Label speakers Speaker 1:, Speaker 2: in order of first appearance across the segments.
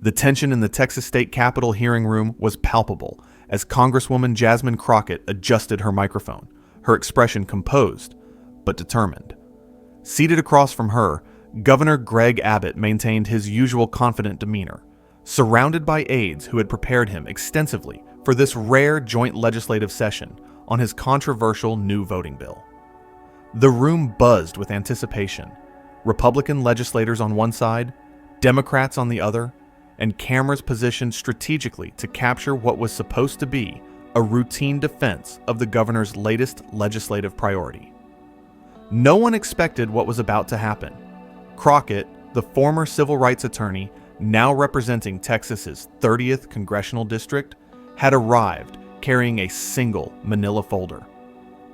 Speaker 1: The tension in the Texas State Capitol hearing room was palpable as Congresswoman Jasmine Crockett adjusted her microphone, her expression composed but determined. Seated across from her, Governor Greg Abbott maintained his usual confident demeanor, surrounded by aides who had prepared him extensively for this rare joint legislative session on his controversial new voting bill. The room buzzed with anticipation. Republican legislators on one side, Democrats on the other, and cameras positioned strategically to capture what was supposed to be a routine defense of the governor's latest legislative priority. No one expected what was about to happen. Crockett, the former civil rights attorney now representing Texas's 30th congressional district, had arrived carrying a single manila folder.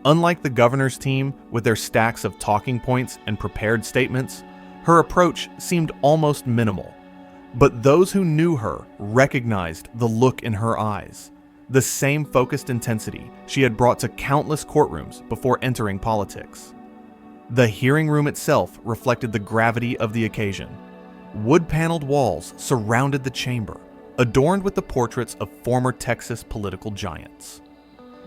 Speaker 1: Unlike the governor's team with their stacks of talking points and prepared statements, her approach seemed almost minimal. But those who knew her recognized the look in her eyes, the same focused intensity she had brought to countless courtrooms before entering politics. The hearing room itself reflected the gravity of the occasion. Wood-paneled walls surrounded the chamber, adorned with the portraits of former Texas political giants.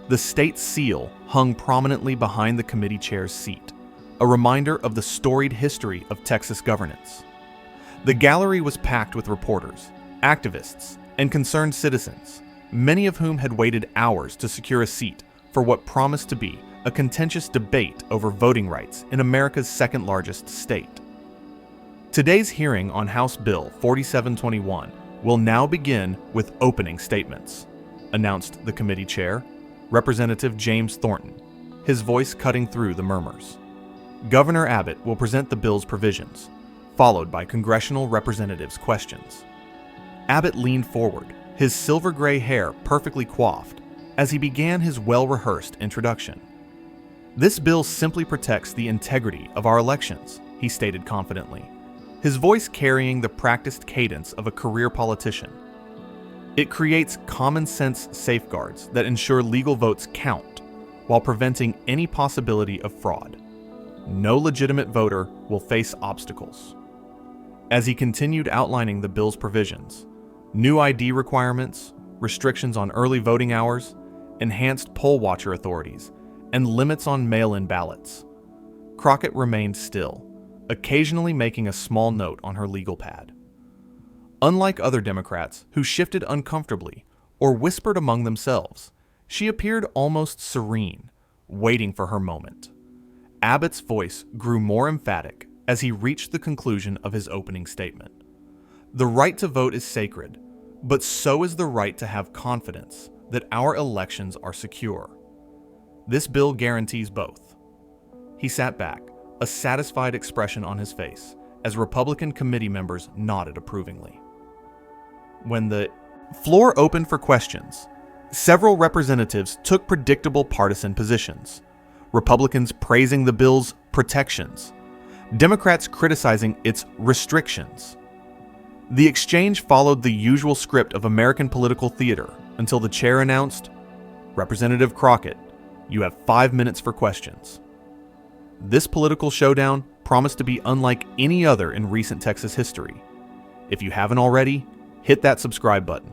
Speaker 1: The state seal hung prominently behind the committee chair's seat, a reminder of the storied history of Texas governance. The gallery was packed with reporters, activists, and concerned citizens, many of whom had waited hours to secure a seat for what promised to be a contentious debate over voting rights in America's second-largest state. Today's hearing on House Bill 4721 will now begin with opening statements, announced the committee chair, Representative James Thornton, his voice cutting through the murmurs. Governor Abbott will present the bill's provisions, followed by congressional representatives' questions. Abbott leaned forward, his silver-gray hair perfectly coiffed, as he began his well-rehearsed introduction. "This bill simply protects the integrity of our elections," he stated confidently, his voice carrying the practiced cadence of a career politician. "It creates common-sense safeguards that ensure legal votes count, while preventing any possibility of fraud. No legitimate voter will face obstacles." As he continued outlining the bill's provisions, new ID requirements, restrictions on early voting hours, enhanced poll watcher authorities, and limits on mail-in ballots, Crockett remained still, occasionally making a small note on her legal pad. Unlike other Democrats who shifted uncomfortably or whispered among themselves, she appeared almost serene, waiting for her moment. Abbott's voice grew more emphatic as he reached the conclusion of his opening statement. "The right to vote is sacred, but so is the right to have confidence that our elections are secure. This bill guarantees both." He sat back, a satisfied expression on his face, as Republican committee members nodded approvingly. When the floor opened for questions, several representatives took predictable partisan positions, Republicans praising the bill's protections, Democrats criticizing its restrictions. The exchange followed the usual script of American political theater until the chair announced, "Representative Crockett, you have 5 minutes for questions." This political showdown promised to be unlike any other in recent Texas history. If you haven't already, hit that subscribe button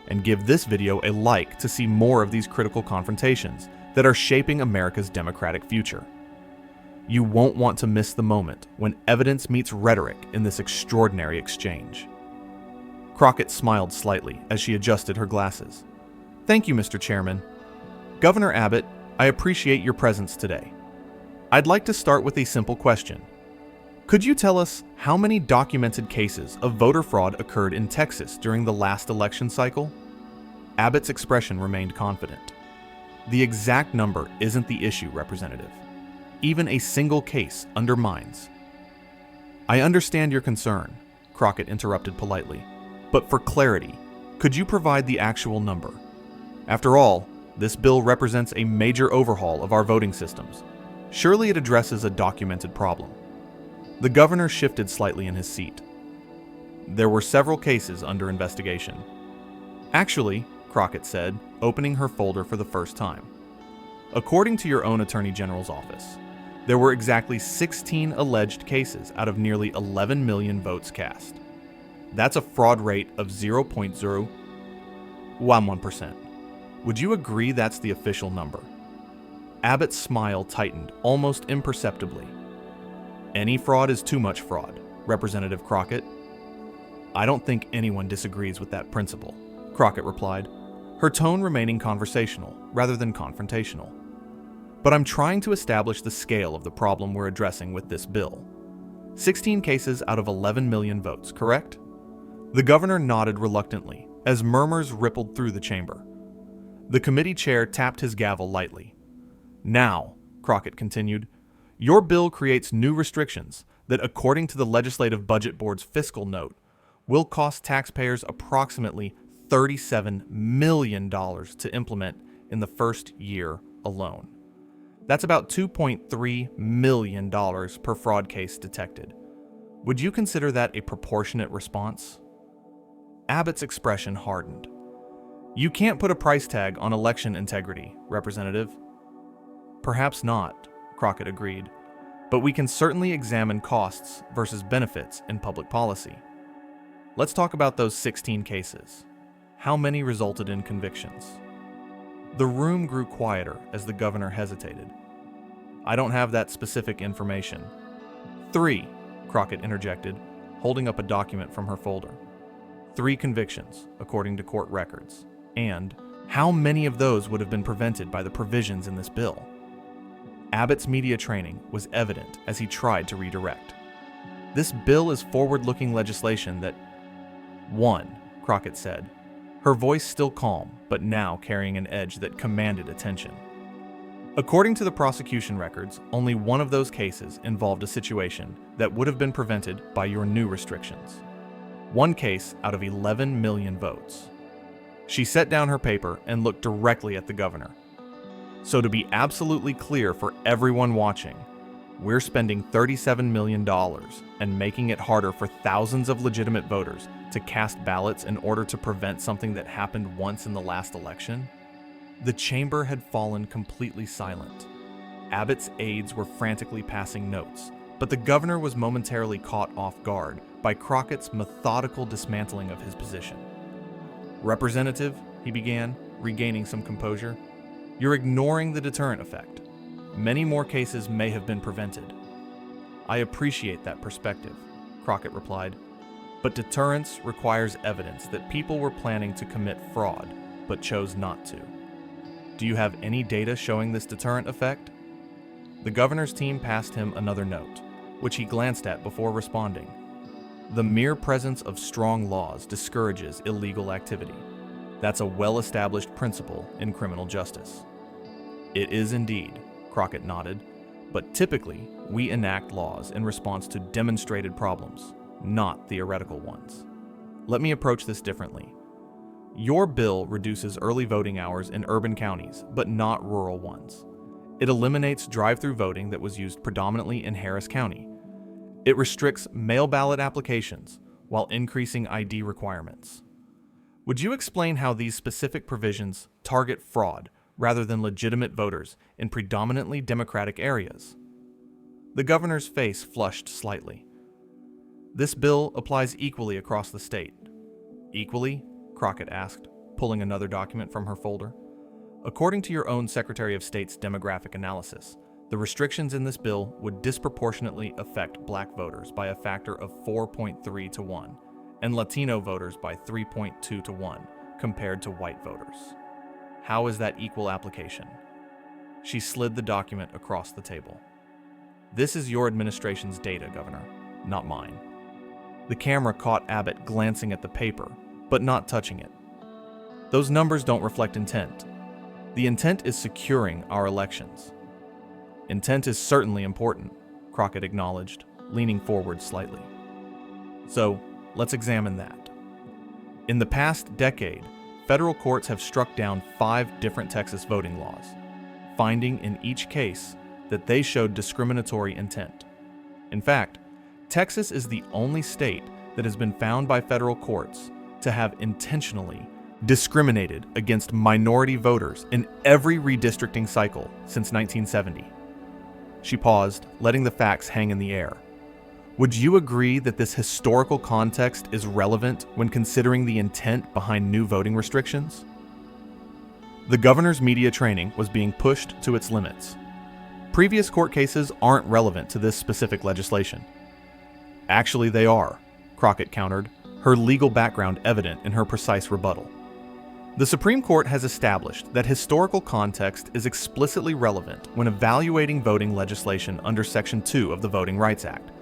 Speaker 1: and give this video a like to see more of these critical confrontations that are shaping America's democratic future. You won't want to miss the moment when evidence meets rhetoric in this extraordinary exchange. Crockett smiled slightly as she adjusted her glasses. "Thank you, Mr. Chairman. Governor Abbott, I appreciate your presence today. I'd like to start with a simple question. Could you tell us how many documented cases of voter fraud occurred in Texas during the last election cycle?" Abbott's expression remained confident. "The exact number isn't the issue, Representative. Even a single case undermines." "I understand your concern," Crockett interrupted politely, "but for clarity, could you provide the actual number? After all, this bill represents a major overhaul of our voting systems. Surely it addresses a documented problem." The governor shifted slightly in his seat. "There were several cases under investigation." "Actually," Crockett said, opening her folder for the first time, "according to your own Attorney General's office, there were exactly 16 alleged cases out of nearly 11 million votes cast. That's a fraud rate of 0.011%. Would you agree that's the official number? Abbott's smile tightened almost imperceptibly. Any fraud is too much fraud, Representative Crockett. I don't think anyone disagrees with that principle, Crockett replied, her tone remaining conversational rather than confrontational. But I'm trying to establish the scale of the problem we're addressing with this bill. 16 cases out of 11 million votes, correct? The governor nodded reluctantly as murmurs rippled through the chamber. The committee chair tapped his gavel lightly. Now, Crockett continued, your bill creates new restrictions that, according to the Legislative Budget Board's fiscal note, will cost taxpayers approximately $37 million to implement in the first year alone. That's about $2.3 million per fraud case detected. Would you consider that a proportionate response? Abbott's expression hardened. You can't put a price tag on election integrity, Representative. Perhaps not, Crockett agreed, but we can certainly examine costs versus benefits in public policy. Let's talk about those 16 cases. How many resulted in convictions? The room grew quieter as the governor hesitated. I don't have that specific information. 3, Crockett interjected, holding up a document from her folder. 3 convictions, according to court records. And how many of those would have been prevented by the provisions in this bill? Abbott's media training was evident as he tried to redirect. This bill is forward-looking legislation that... 1, Crockett said, her voice still calm, but now carrying an edge that commanded attention. According to the prosecution records, only one of those cases involved a situation that would have been prevented by your new restrictions. 1 case out of 11 million votes. She set down her paper and looked directly at the governor. So to be absolutely clear for everyone watching, we're spending $37 million and making it harder for thousands of legitimate voters to cast ballots in order to prevent something that happened once in the last election? The chamber had fallen completely silent. Abbott's aides were frantically passing notes, but the governor was momentarily caught off guard by Crockett's methodical dismantling of his position. Representative, he began, regaining some composure, you're ignoring the deterrent effect. Many more cases may have been prevented. I appreciate that perspective, Crockett replied, but deterrence requires evidence that people were planning to commit fraud, but chose not to. Do you have any data showing this deterrent effect? The governor's team passed him another note, which he glanced at before responding. The mere presence of strong laws discourages illegal activity. That's a well-established principle in criminal justice. It is indeed, Crockett nodded, but typically we enact laws in response to demonstrated problems, not theoretical ones. Let me approach this differently. Your bill reduces early voting hours in urban counties, but not rural ones. It eliminates drive-through voting that was used predominantly in Harris County. It restricts mail ballot applications while increasing ID requirements. Would you explain how these specific provisions target fraud rather than legitimate voters in predominantly Democratic areas? The governor's face flushed slightly. This bill applies equally across the state. Equally? Crockett asked, pulling another document from her folder. According to your own Secretary of State's demographic analysis, the restrictions in this bill would disproportionately affect black voters by a factor of 4.3 to 1 and Latino voters by 3.2 to 1 compared to white voters. How is that equal application? She slid the document across the table. This is your administration's data, Governor, not mine. The camera caught Abbott glancing at the paper, but not touching it. Those numbers don't reflect intent. The intent is securing our elections. Intent is certainly important, Crockett acknowledged, leaning forward slightly. So, let's examine that. In the past decade, federal courts have struck down 5 different Texas voting laws, finding in each case that they showed discriminatory intent. In fact, Texas is the only state that has been found by federal courts to have intentionally discriminated against minority voters in every redistricting cycle since 1970. She paused, letting the facts hang in the air. Would you agree that this historical context is relevant when considering the intent behind new voting restrictions? The governor's media training was being pushed to its limits. Previous court cases aren't relevant to this specific legislation. Actually, they are, Crockett countered, her legal background evident in her precise rebuttal. The Supreme Court has established that historical context is explicitly relevant when evaluating voting legislation under Section 2 of the Voting Rights Act,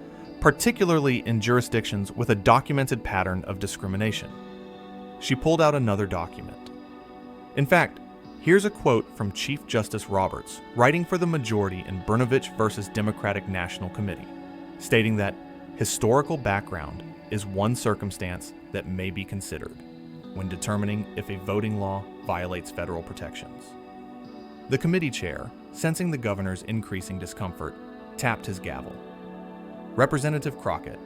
Speaker 1: particularly in jurisdictions with a documented pattern of discrimination. She pulled out another document. In fact, here's a quote from Chief Justice Roberts, writing for the majority in Brnovich v. Democratic National Committee, stating that historical background is one circumstance that may be considered when determining if a voting law violates federal protections. The committee chair, sensing the governor's increasing discomfort, tapped his gavel. Representative Crockett,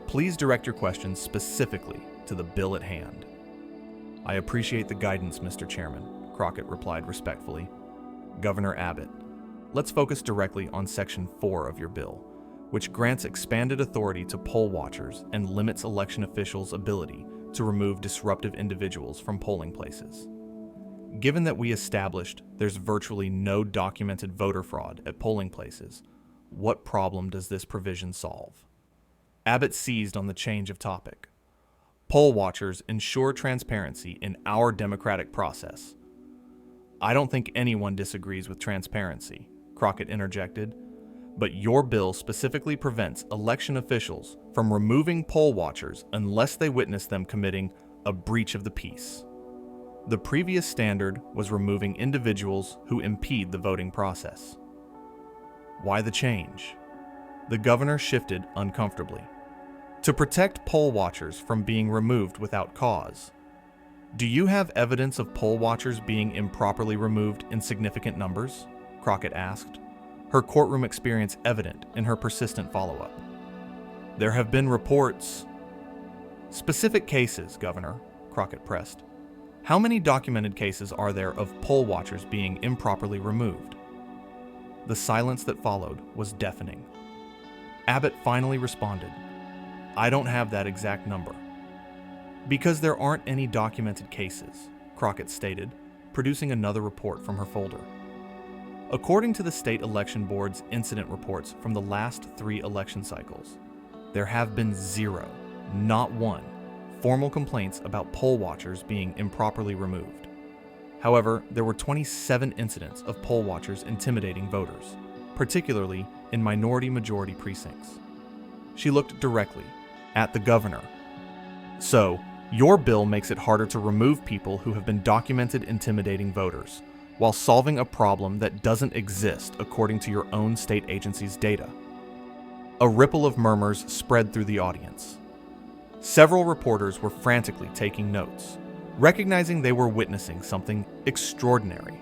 Speaker 1: please direct your questions specifically to the bill at hand. I appreciate the guidance, Mr. Chairman, Crockett replied respectfully. Governor Abbott, let's focus directly on Section 4 of your bill, which grants expanded authority to poll watchers and limits election officials' ability to remove disruptive individuals from polling places. Given that we established there's virtually no documented voter fraud at polling places, what problem does this provision solve? Abbott seized on the change of topic. Poll watchers ensure transparency in our democratic process. I don't think anyone disagrees with transparency, Crockett interjected, but your bill specifically prevents election officials from removing poll watchers unless they witness them committing a breach of the peace. The previous standard was removing individuals who impede the voting process. Why the change? The governor shifted uncomfortably. To protect poll watchers from being removed without cause. Do you have evidence of poll watchers being improperly removed in significant numbers? Crockett asked, her courtroom experience evident in her persistent follow-up. There have been reports. Specific cases, Governor, Crockett pressed. How many documented cases are there of poll watchers being improperly removed? The silence that followed was deafening. Abbott finally responded, I don't have that exact number. Because there aren't any documented cases, Crockett stated, producing another report from her folder. According to the State Election Board's incident reports from the last 3 election cycles, there have been 0, not 1, formal complaints about poll watchers being improperly removed. However, there were 27 incidents of poll watchers intimidating voters, particularly in minority-majority precincts. She looked directly at the governor. So, your bill makes it harder to remove people who have been documented intimidating voters, while solving a problem that doesn't exist according to your own state agency's data. A ripple of murmurs spread through the audience. Several reporters were frantically taking notes, recognizing they were witnessing something extraordinary.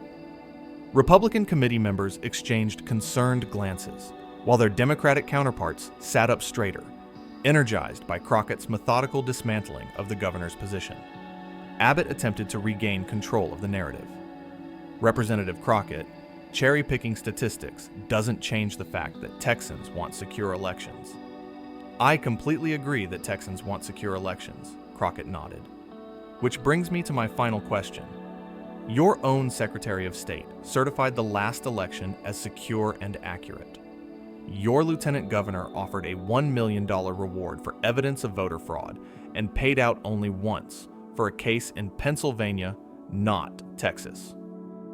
Speaker 1: Republican committee members exchanged concerned glances, while their Democratic counterparts sat up straighter, energized by Crockett's methodical dismantling of the governor's position. Abbott attempted to regain control of the narrative. Representative Crockett, cherry-picking statistics doesn't change the fact that Texans want secure elections. I completely agree that Texans want secure elections, Crockett nodded. Which brings me to my final question. Your own Secretary of State certified the last election as secure and accurate. Your Lieutenant Governor offered a $1 million reward for evidence of voter fraud and paid out only once for a case in Pennsylvania, not Texas.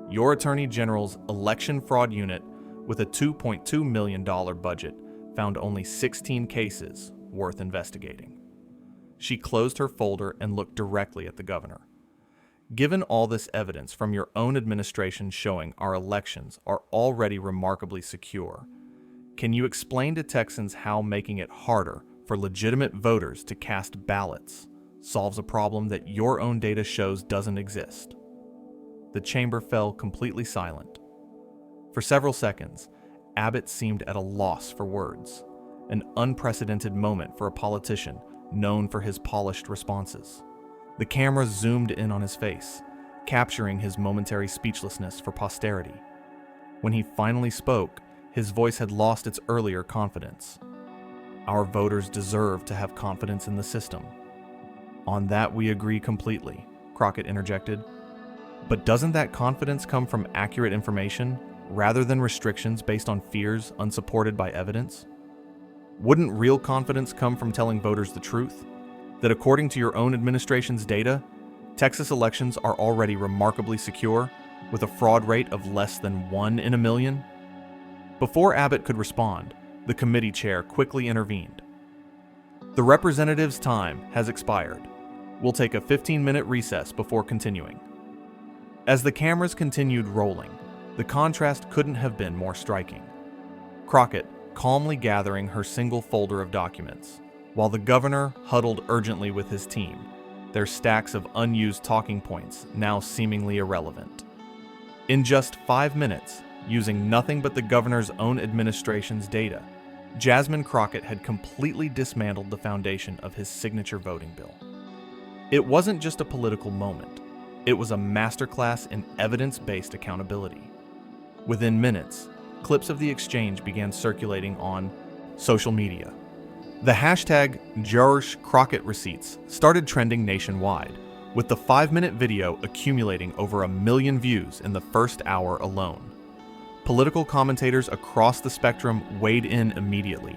Speaker 1: Your Attorney General's election fraud unit, with a $2.2 million budget, found only 16 cases worth investigating. She closed her folder and looked directly at the governor. Given all this evidence from your own administration showing our elections are already remarkably secure, can you explain to Texans how making it harder for legitimate voters to cast ballots solves a problem that your own data shows doesn't exist? The chamber fell completely silent. For several seconds, Abbott seemed at a loss for words, an unprecedented moment for a politician known for his polished responses. The camera zoomed in on his face, capturing his momentary speechlessness for posterity. When he finally spoke, his voice had lost its earlier confidence. Our voters deserve to have confidence in the system. On that we agree completely, Crockett interjected. But doesn't that confidence come from accurate information rather than restrictions based on fears unsupported by evidence? Wouldn't real confidence come from telling voters the truth? That according to your own administration's data, Texas elections are already remarkably secure, with a fraud rate of less than 1 in a million? Before Abbott could respond, the committee chair quickly intervened. The representative's time has expired. We'll take a 15-minute recess before continuing. As the cameras continued rolling, the contrast couldn't have been more striking. Crockett calmly gathering her single folder of documents, while the governor huddled urgently with his team, their stacks of unused talking points now seemingly irrelevant. In just 5 minutes, using nothing but the governor's own administration's data, Jasmine Crockett had completely dismantled the foundation of his signature voting bill. It wasn't just a political moment. It was a masterclass in evidence-based accountability. Within minutes, clips of the exchange began circulating on social media. The hashtag #JoshCrockettReceipts started trending nationwide, with the 5-minute video accumulating over 1 million views in the first hour alone. Political commentators across the spectrum weighed in immediately,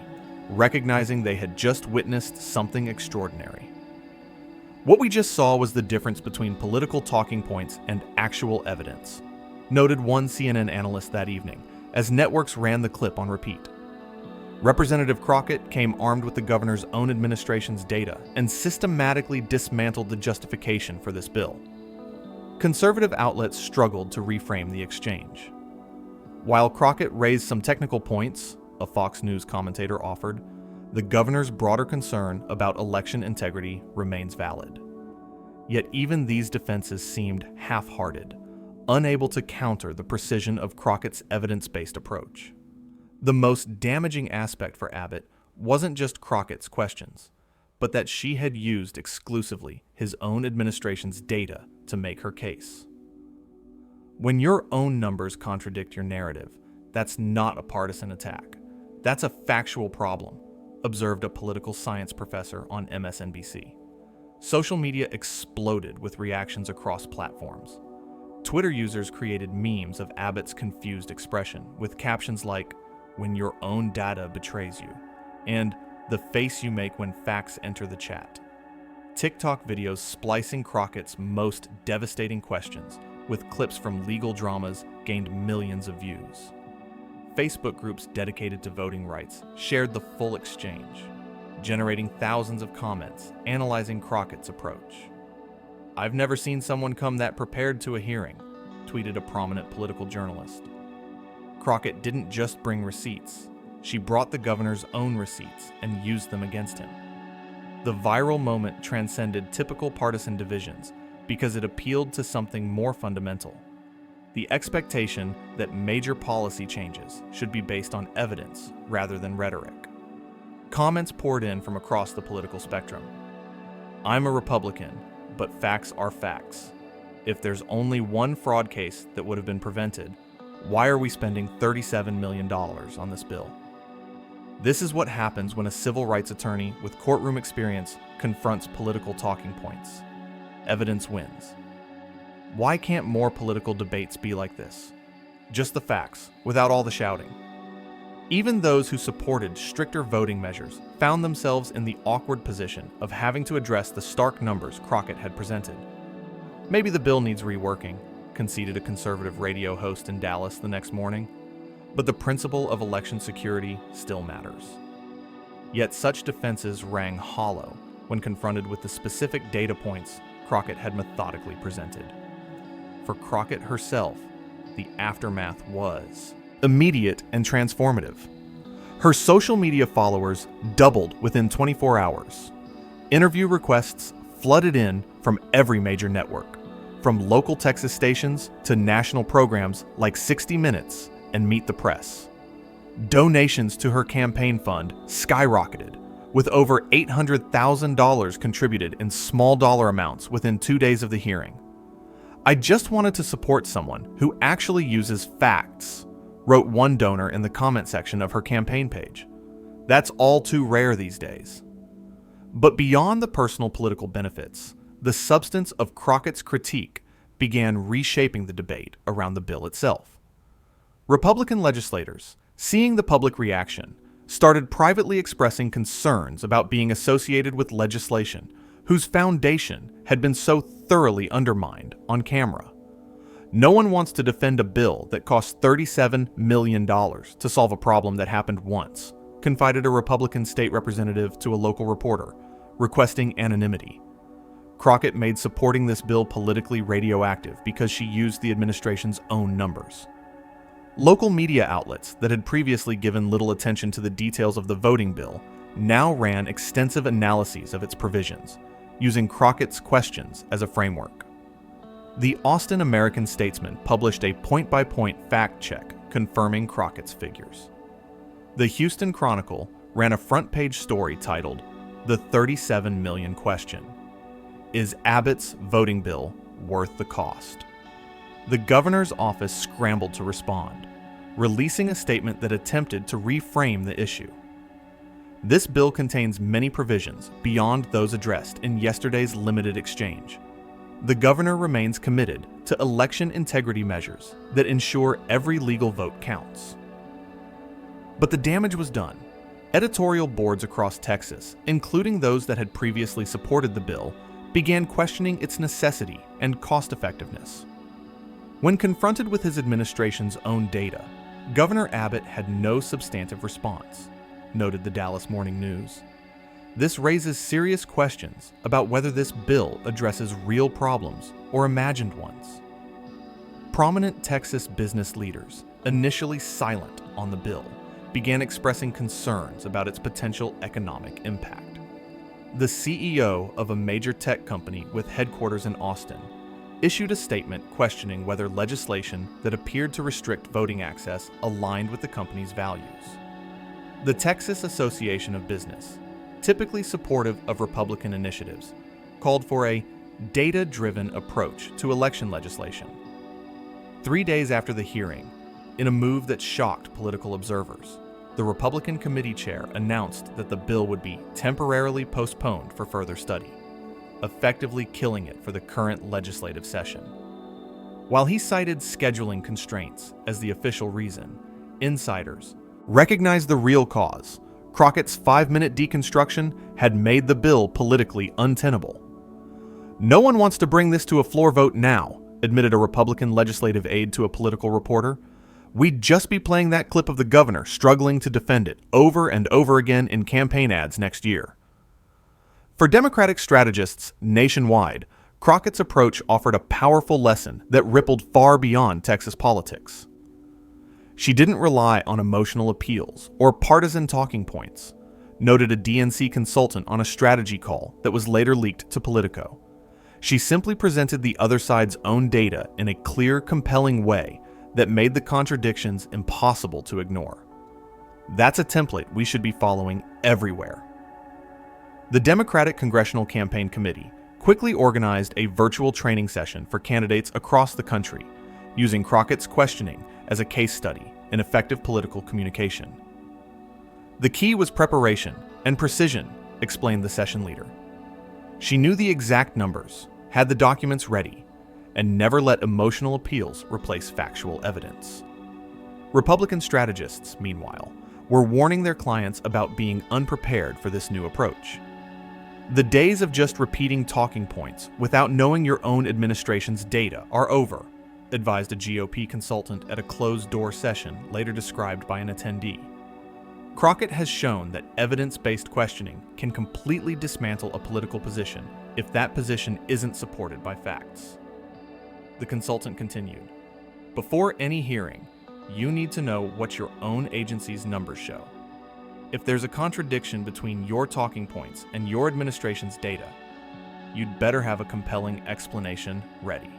Speaker 1: recognizing they had just witnessed something extraordinary. What we just saw was the difference between political talking points and actual evidence, noted one CNN analyst that evening, as networks ran the clip on repeat. Representative Crockett came armed with the governor's own administration's data and systematically dismantled the justification for this bill. Conservative outlets struggled to reframe the exchange. While Crockett raised some technical points, a Fox News commentator offered, the governor's broader concern about election integrity remains valid. Yet even these defenses seemed half-hearted, unable to counter the precision of Crockett's evidence-based approach. The most damaging aspect for Abbott wasn't just Crockett's questions, but that she had used exclusively his own administration's data to make her case. When your own numbers contradict your narrative, that's not a partisan attack. That's a factual problem, observed a political science professor on MSNBC. Social media exploded with reactions across platforms. Twitter users created memes of Abbott's confused expression with captions like, "When your own data betrays you," and "the face you make when facts enter the chat." TikTok videos splicing Crockett's most devastating questions with clips from legal dramas gained millions of views. Facebook groups dedicated to voting rights shared the full exchange, generating thousands of comments analyzing Crockett's approach. "I've never seen someone come that prepared to a hearing," tweeted a prominent political journalist. Crockett didn't just bring receipts. She brought the governor's own receipts and used them against him. The viral moment transcended typical partisan divisions because it appealed to something more fundamental: the expectation that major policy changes should be based on evidence rather than rhetoric. Comments poured in from across the political spectrum. "I'm a Republican, but facts are facts. If there's only one fraud case that would have been prevented, why are we spending $37 million on this bill?" This is what happens when a civil rights attorney with courtroom experience confronts political talking points. Evidence wins. Why can't more political debates be like this? Just the facts, without all the shouting. Even those who supported stricter voting measures found themselves in the awkward position of having to address the stark numbers Crockett had presented. "Maybe the bill needs reworking," conceded a conservative radio host in Dallas the next morning, "but the principle of election security still matters." Yet such defenses rang hollow when confronted with the specific data points Crockett had methodically presented. For Crockett herself, the aftermath was immediate and transformative. Her social media followers doubled within 24 hours. Interview requests flooded in from every major network, from local Texas stations to national programs like 60 Minutes and Meet the Press. Donations to her campaign fund skyrocketed, with over $800,000 contributed in small dollar amounts within 2 days of the hearing. "I just wanted to support someone who actually uses facts," wrote one donor in the comment section of her campaign page. That's all too rare these days. But beyond the personal political benefits, the substance of Crockett's critique began reshaping the debate around the bill itself. Republican legislators, seeing the public reaction, started privately expressing concerns about being associated with legislation whose foundation had been so thoroughly undermined on camera. No one wants to defend a bill that cost $37 million to solve a problem that happened once, confided a Republican state representative to a local reporter, requesting anonymity. Crockett made supporting this bill politically radioactive because she used the administration's own numbers. Local media outlets that had previously given little attention to the details of the voting bill now ran extensive analyses of its provisions, using Crockett's questions as a framework. The Austin American-Statesman published a point-by-point fact check confirming Crockett's figures. The Houston Chronicle ran a front-page story titled, "The 37 Million Question. Is Abbott's voting bill worth the cost?" The governor's office scrambled to respond, releasing a statement that attempted to reframe the issue. This bill contains many provisions beyond those addressed in yesterday's limited exchange. The governor remains committed to election integrity measures that ensure every legal vote counts. But the damage was done. Editorial boards across Texas, including those that had previously supported the bill, began questioning its necessity and cost-effectiveness. When confronted with his administration's own data, Governor Abbott had no substantive response, noted the Dallas Morning News. This raises serious questions about whether this bill addresses real problems or imagined ones. Prominent Texas business leaders, initially silent on the bill, began expressing concerns about its potential economic impact. The CEO of a major tech company with headquarters in Austin issued a statement questioning whether legislation that appeared to restrict voting access aligned with the company's values. The Texas Association of Business, typically supportive of Republican initiatives, called for a data-driven approach to election legislation. 3 days after the hearing, in a move that shocked political observers, the Republican committee chair announced that the bill would be temporarily postponed for further study, effectively killing it for the current legislative session. While he cited scheduling constraints as the official reason, insiders recognized the real cause. Crockett's 5-minute deconstruction had made the bill politically untenable. "No one wants to bring this to a floor vote now," admitted a Republican legislative aide to a political reporter. "We'd just be playing that clip of the governor struggling to defend it over and over again in campaign ads next year." For Democratic strategists nationwide, Crockett's approach offered a powerful lesson that rippled far beyond Texas politics. She didn't rely on emotional appeals or partisan talking points, noted a DNC consultant on a strategy call that was later leaked to Politico. She simply presented the other side's own data in a clear, compelling way that made the contradictions impossible to ignore. That's a template we should be following everywhere. The Democratic Congressional Campaign Committee quickly organized a virtual training session for candidates across the country, using Crockett's questioning as a case study in effective political communication. "The key was preparation and precision," explained the session leader. She knew the exact numbers, had the documents ready, and never let emotional appeals replace factual evidence. Republican strategists, meanwhile, were warning their clients about being unprepared for this new approach. "The days of just repeating talking points without knowing your own administration's data are over," advised a GOP consultant at a closed-door session later described by an attendee. Crockett has shown that evidence-based questioning can completely dismantle a political position if that position isn't supported by facts. The consultant continued, "Before any hearing, you need to know what your own agency's numbers show. If there's a contradiction between your talking points and your administration's data, you'd better have a compelling explanation ready."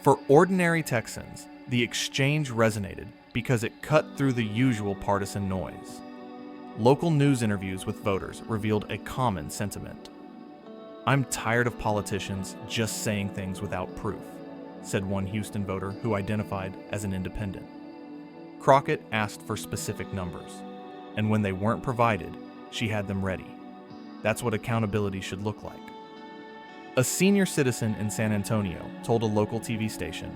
Speaker 1: For ordinary Texans, the exchange resonated because it cut through the usual partisan noise. Local news interviews with voters revealed a common sentiment. "I'm tired of politicians just saying things without proof," said one Houston voter who identified as an independent. Crockett asked for specific numbers. and when they weren't provided, she had them ready. That's what accountability should look like. A senior citizen in San Antonio told a local TV station,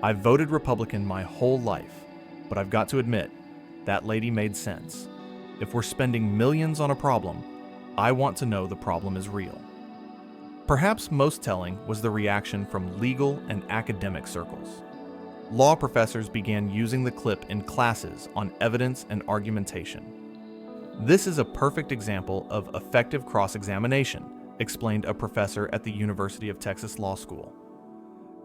Speaker 1: "I've voted Republican my whole life, but I've got to admit, that lady made sense. If we're spending millions on a problem, I want to know the problem is real." Perhaps most telling was the reaction from legal and academic circles. Law professors began using the clip in classes on evidence and argumentation. "This is a perfect example of effective cross-examination," explained a professor at the University of Texas Law School.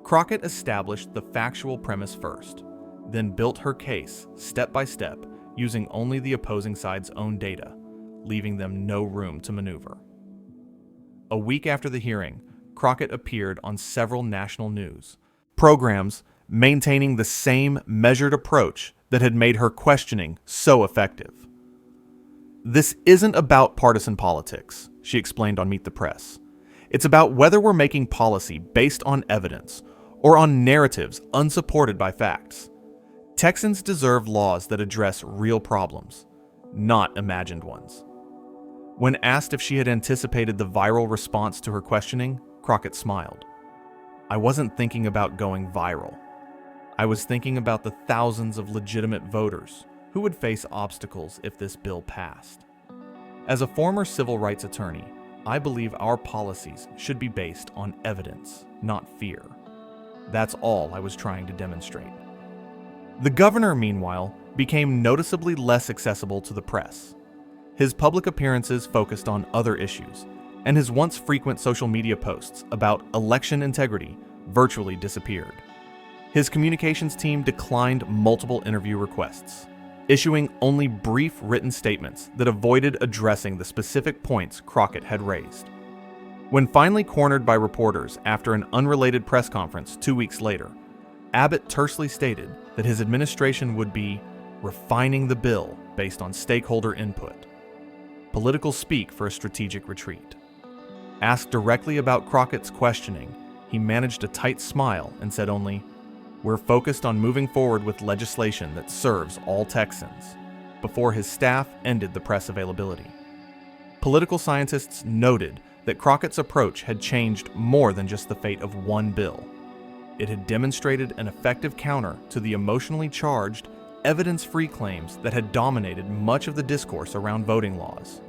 Speaker 1: Crockett established the factual premise first, then built her case step by step using only the opposing side's own data, leaving them no room to maneuver. A week after the hearing, Crockett appeared on several national news programs maintaining the same measured approach that had made her questioning so effective. "This isn't about partisan politics," she explained on Meet the Press. "It's about whether we're making policy based on evidence or on narratives unsupported by facts. Texans deserve laws that address real problems, not imagined ones." When asked if she had anticipated the viral response to her questioning, Crockett smiled. "I wasn't thinking about going viral. I was thinking about the thousands of legitimate voters who would face obstacles if this bill passed. As a former civil rights attorney, I believe our policies should be based on evidence, not fear. That's all I was trying to demonstrate." The governor, meanwhile, became noticeably less accessible to the press. His public appearances focused on other issues, and his once frequent social media posts about election integrity virtually disappeared. His communications team declined multiple interview requests, issuing only brief written statements that avoided addressing the specific points Crockett had raised. When finally cornered by reporters after an unrelated press conference 2 weeks later, Abbott tersely stated that his administration would be refining the bill based on stakeholder input. Political speak for a strategic retreat. Asked directly about Crockett's questioning, he managed a tight smile and said only, "We're focused on moving forward with legislation that serves all Texans," before his staff ended the press availability. Political scientists noted that Crockett's approach had changed more than just the fate of one bill. It had demonstrated an effective counter to the emotionally charged, evidence-free claims that had dominated much of the discourse around voting laws.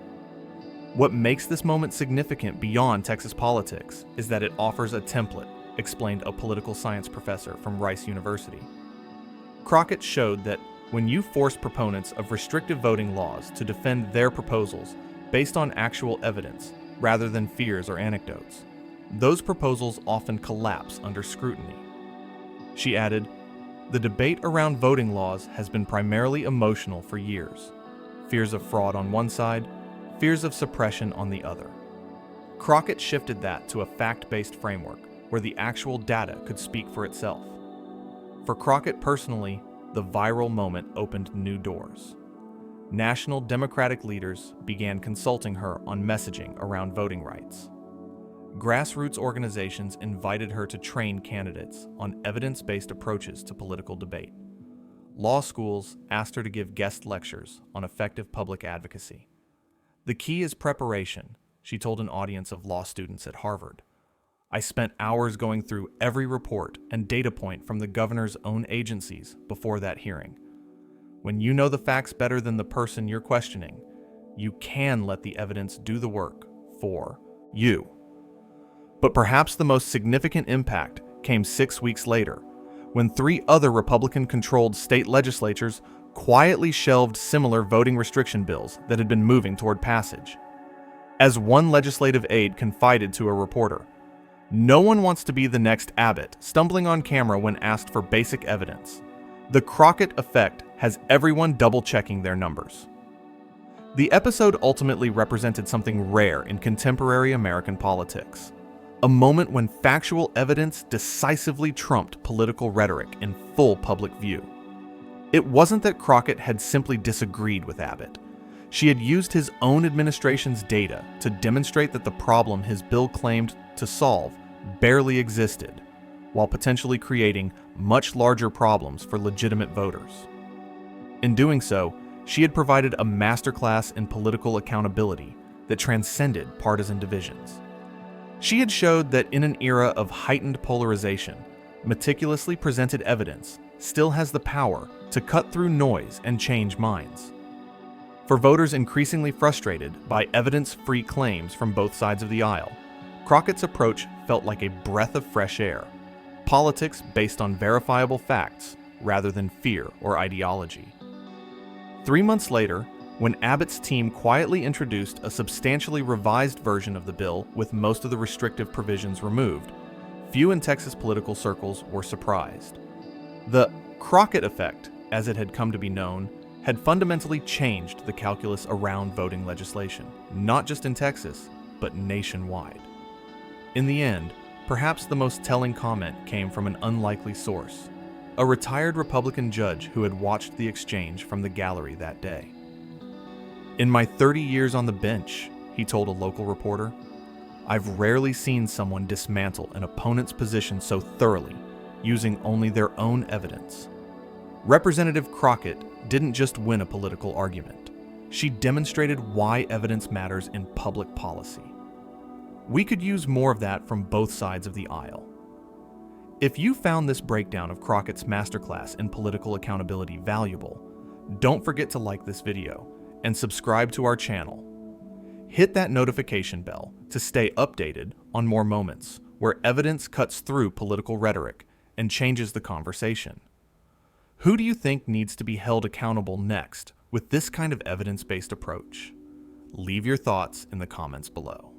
Speaker 1: What makes this moment significant beyond Texas politics is that it offers a template, explained a political science professor from Rice University. Crockett showed that when you force proponents of restrictive voting laws to defend their proposals based on actual evidence rather than fears or anecdotes, those proposals often collapse under scrutiny. She added, "The debate around voting laws has been primarily emotional for years. Fears of fraud on one side, fears of suppression on the other." Crockett shifted that to a fact-based framework where the actual data could speak for itself. For Crockett personally, the viral moment opened new doors. National Democratic leaders began consulting her on messaging around voting rights. Grassroots organizations invited her to train candidates on evidence-based approaches to political debate. Law schools asked her to give guest lectures on effective public advocacy. "The key is preparation," she told an audience of law students at Harvard. "I spent hours going through every report and data point from the governor's own agencies before that hearing. When you know the facts better than the person you're questioning, you can let the evidence do the work for you." But perhaps the most significant impact came 6 weeks later, when 3 other Republican-controlled state legislatures quietly shelved similar voting restriction bills that had been moving toward passage. As one legislative aide confided to a reporter, "No one wants to be the next Abbott, stumbling on camera when asked for basic evidence. The Crockett effect has everyone double-checking their numbers." The episode ultimately represented something rare in contemporary American politics. A moment when factual evidence decisively trumped political rhetoric in full public view. It wasn't that Crockett had simply disagreed with Abbott. She had used his own administration's data to demonstrate that the problem his bill claimed to solve barely existed, while potentially creating much larger problems for legitimate voters. In doing so, She had provided a masterclass in political accountability that transcended partisan divisions. She had showed that in an era of heightened polarization, meticulously presented evidence still has the power to cut through noise and change minds. For voters increasingly frustrated by evidence-free claims from both sides of the aisle, Crockett's approach felt like a breath of fresh air, politics based on verifiable facts rather than fear or ideology. 3 months later, when Abbott's team quietly introduced a substantially revised version of the bill with most of the restrictive provisions removed, few in Texas political circles were surprised. The Crockett effect, as it had come to be known, had fundamentally changed the calculus around voting legislation, not just in Texas, but nationwide. In the end, perhaps the most telling comment came from an unlikely source, a retired Republican judge who had watched the exchange from the gallery that day. "In my 30 years on the bench," he told a local reporter, "I've rarely seen someone dismantle an opponent's position so thoroughly, using only their own evidence." Representative Crockett didn't just win a political argument. She demonstrated why evidence matters in public policy. We could use more of that from both sides of the aisle. If you found this breakdown of Crockett's masterclass in political accountability valuable, don't forget to like this video and subscribe to our channel. Hit that notification bell to stay updated on more moments where evidence cuts through political rhetoric and changes the conversation. Who do you think needs to be held accountable next with this kind of evidence-based approach? Leave your thoughts in the comments below.